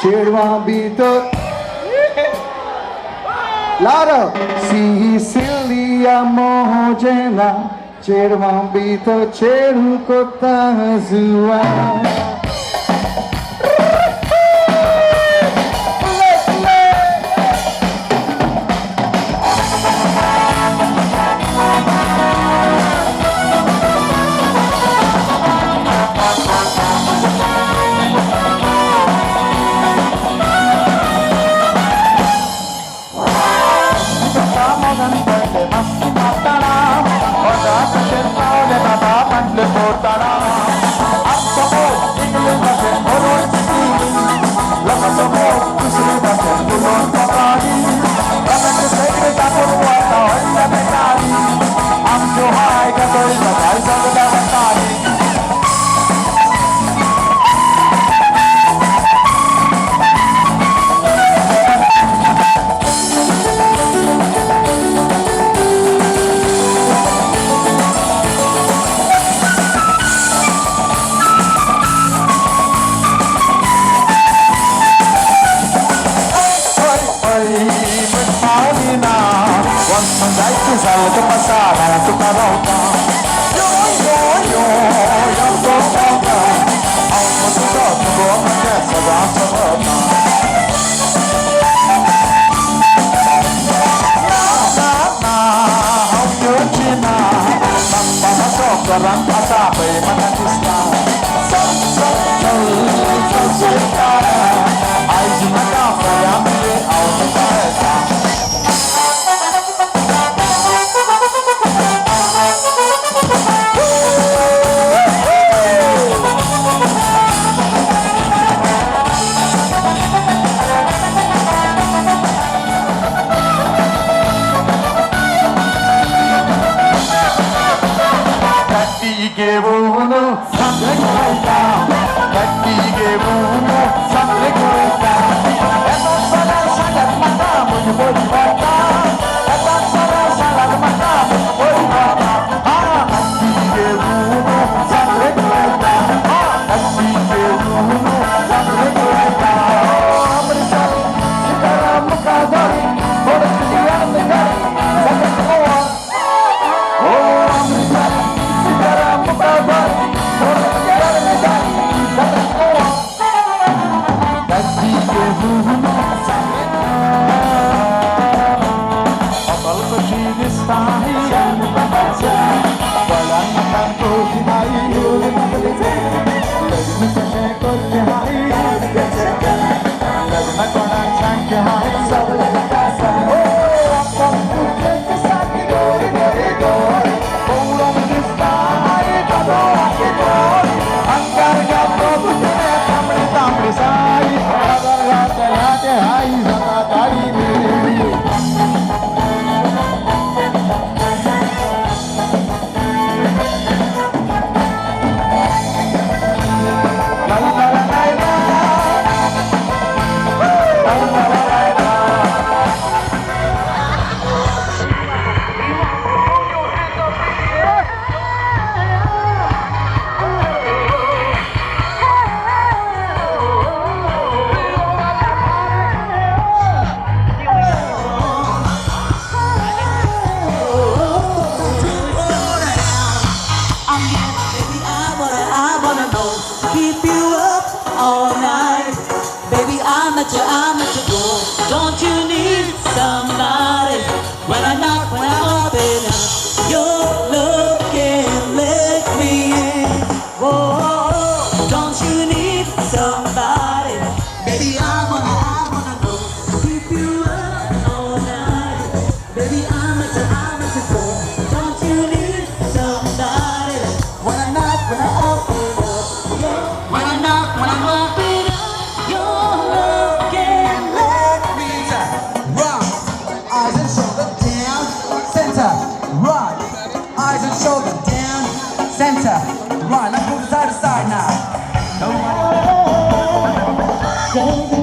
छेड़वा भी तो Lara, Sicilia mojena, cervam bito ceru kota zua. Sal ke pasar tukar rauta yo yo yo yang berkata aku sudah tua ke sedang serta na na hau yo cina tanpa masuk orang asape mana kisna sal sal sal sal sal ai jumata yang ye au ta Katiige uno samle koita Katiige uno samle koita Etan salah salat mata muj boli bata Etan salah salat mata muj boli bata Katiige uno samle koita Katiige uno samle koita Bersal sekarang muka dari Bodoh kesian negari Sampai semua Oh bersal sekarang muka dari Bodoh kesian negari Sampai semua Katiige uno samle Abal kecil istahi Walang matanto hinahi Lagi mencari korte hai Lagi makonang sangke hai Sabla kasa Oh akam kuke kesaki dori dori dori Orang istahi kado ake dori Angkar gapo kutene tamri tamri sai Agar late late hai zata kari diri Keep you up all night, baby. I'm at your door. Don't you need somebody? When I knock, when I open up, your love can let me in. Whoa, don't you need somebody? Baby, I wanna go. Keep you up all night, baby. I'm at your door. Don't you need somebody? When I knock, when I open up. When I knock, when I open up, your love can let me Rock, eyes and shoulder down, center, right. Eyes and shoulder down, center, right. Let's move side to side now. Baby,